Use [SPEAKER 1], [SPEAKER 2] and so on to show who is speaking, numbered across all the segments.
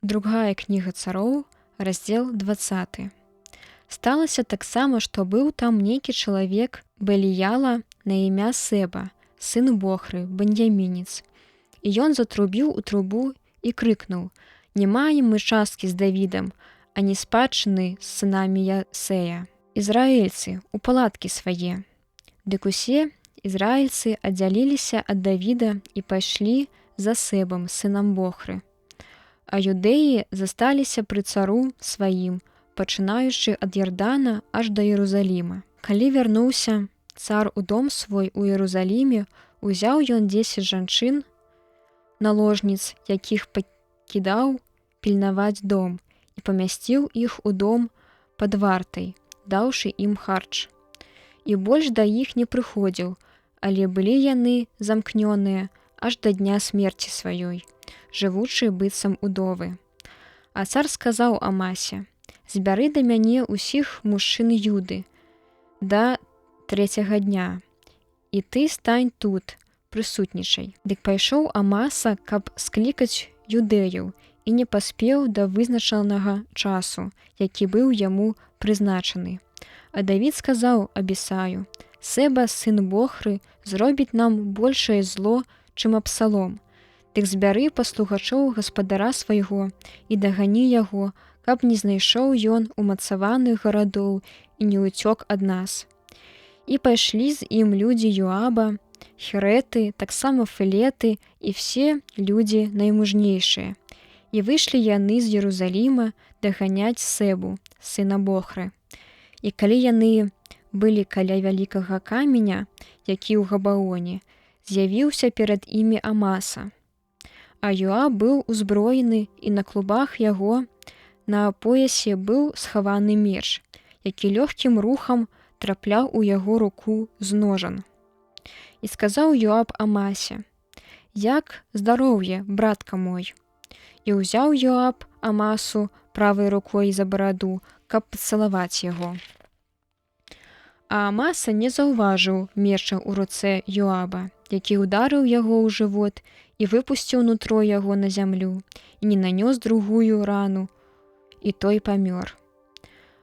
[SPEAKER 1] Другая кніга цароў, раздзел 20. Сталася таксама, што быў там нейкі чалавек Беліяла на імя Сэба, сын Бохры, баньямінец. І ён затрубіў у трубу і крыкнуў: «Не маем мы часткі з Давідам, ані спадчыны з сынамі Ясея. Ізраільцы, у палаткі свае». Дык усе ізраільцы аддзяліліся ад Давіда і пайшлі за Сэбам, сынам Бохры. А юдэі засталіся пры цару сваім, пачынаючы ад Ярдана аж да Іерусаліма. Калі вярнуўся цар у дом свой у Іерусаліме, узяў ён 10 жанчын, наложніц, якіх пакідаў пільнаваць дом, і памясціў іх у дом пад вартай, даўшы ім харч. І больш да іх не прыходзіў, але былі яны замкнёныя аж да дня смерці сваёй, жывучыя быццам удовы. А цар сказаў Амасе: «Збяры да мяне ўсіх мужчын Юды да 3-го дня, і ты стань тут, прысутнічай». Дык пайшоў Амаса, каб склікаць юдэяў, і не паспеў да вызначанага часу, які быў яму прызначаны. А Давід сказаў Абісаю: «Сэба, сын Бохры, зробіць нам большае зло, чым Абсалом. Дык збяры паслугачоў гаспадара свайго і дагані яго, каб не знайшоў ён умацаваных гарадоў і не ўцёк ад нас». І пайшлі з ім людзі Йоаба, Херэты, таксама Фелеты і все людзі наймужнейшыя. І выйшлі яны з Іерусаліма даганяць Сэбу, сына Бохры. І калі яны былі каля вялікага каменя, які ў Габаоне, з'явіўся перад імі Амаса. А Йоаб быў узброены, і на клубах яго на поясе быў схаваны меч, які лёгкім рухам трапляў у яго руку з ножан. І сказаў Йоаб Амасе: «Як здароўе, братка мой?» І ўзяў Йоаб Амасу правай рукой за бараду, каб пацалаваць яго. А Амаса не заўважыў меча ў руцэ Йоаба, які ўдарыў яго ў жывот і выпусціў нутро яго на зямлю, і не нанёс другую рану, і той памёр.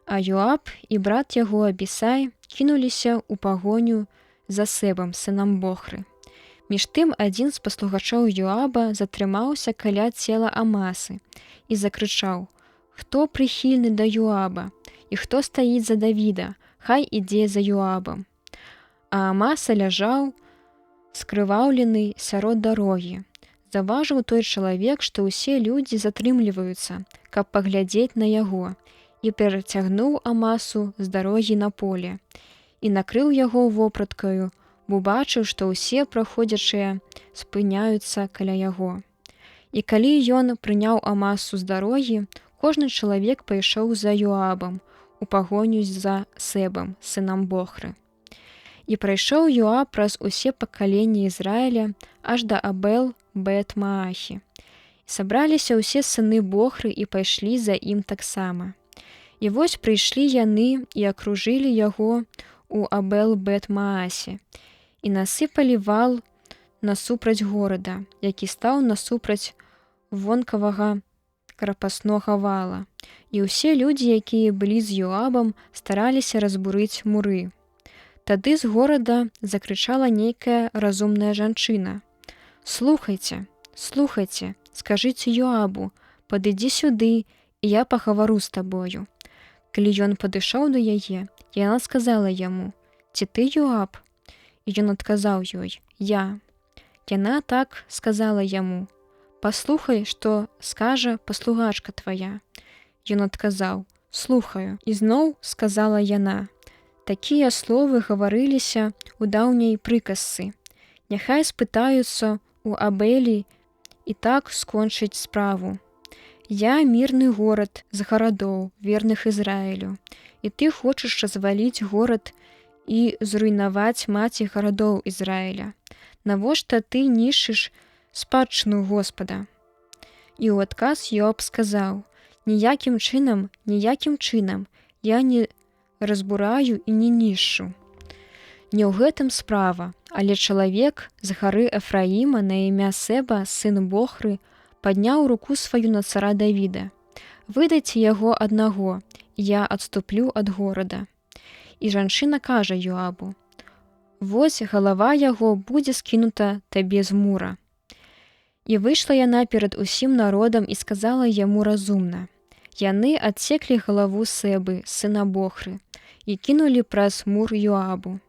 [SPEAKER 1] А Йоаб і брат яго Абісай кінуліся ў пагоню за Сэбам, сынам Бохры. Між тым адзін з паслугачоў Йоаба затрымаўся каля цела Амасы і закрычаў: «Хто прыхільны да Йоаба? І хто стаіць за Давіда? Хай ідзе за Йоабам». А Амаса ляжаў, скрываўлены сярод дарогі. Заважыў той чалавек, што ўсе людзі затрымліваюцца, каб паглядзець на яго, і перацягнуў Амасу з дарогі на поле, і накрыў яго вопраткаю, бо бачыў, што ўсе праходзячыя спыняюцца каля яго. І калі ён прыняў Амасу з дарогі, кожны чалавек пайшоў за Йоабам у пагоню за Сэбам, сынам Бохры. І прайшоў Йоаб праз усе пакаленні Ізраіля аж да Абел-Бет-Маахі. І сабраліся ўсе сыны Бохры і пайшлі за ім таксама. І вось прыйшлі яны і акружылі яго у Абел-Бет-Маасе і насыпалі вал насупраць горада, які стаў насупраць вонкавага крапаснога вала. І ўсе людзі, якія былі з Йоабам, стараліся разбурыць муры. Тады з горада закрычала нейкая разумная жанчына: «Слухайце, слухайце, скажыце Йоабу, падыдзі сюды, і я пагавару з табою». Калі ён падышоў да яе, яна сказала яму: «Ці ты Йоаб?» І ён адказаў ёй: «Я». Яна так сказала яму: «Паслухай, што скажа паслугачка твая». Ён адказаў: «Слухаю». І зноў сказала яна: «Такія словы гаварыліся ў даўняй прыказцы. Няхай спытаюцца у Абелі і так скончыць справу. Я мірны горад з гарадоў, верных Ізраілю, і ты хочаш разваліць горад і зруйнаваць маці гарадоў Ізраіля. Навошта ты нішчыш спадчыну Господа?» І ў адказ Йоаб сказаў: ніякім чынам я не разбураю і не нішчу. Не ў гэтым справа, але чалавек з гары Эфраіма на імя Сэба, сын Бохры, падняў руку сваю на цара Давіда: «Выдайце яго аднаго, і я адступлю ад горада». І жанчына кажа Ёабу: «Вось галава яго будзе скінута табе з мура». І выйшла яна перад усім народам і сказала яму разумна: «Яны адсеклі галаву Сэбы, сына Бохры, і кінулі праз мур Ёабу».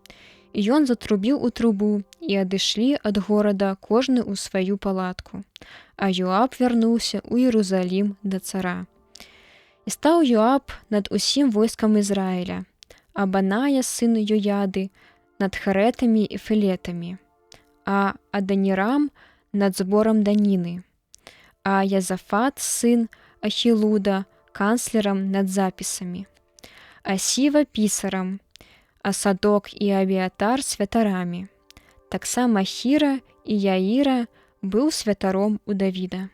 [SPEAKER 1] І ён затрубіў у трубу, і адышлі ад горада кожны ў сваю палатку. А Ёаб вярнуўся ў Іерусалім да цара. І стаў Ёаб над усім войскам Ізраіля, а Баная, сын Ёяды, над харетамі і фелетамі, а Аданірам над зборам даніны, а Язафат, сын Ахілуда, канцлерам над запісамі, а Сіва пісарам, а Садок і Авіатар святарамі. Таксама Хіра і Яіра быў святаром у Давіда.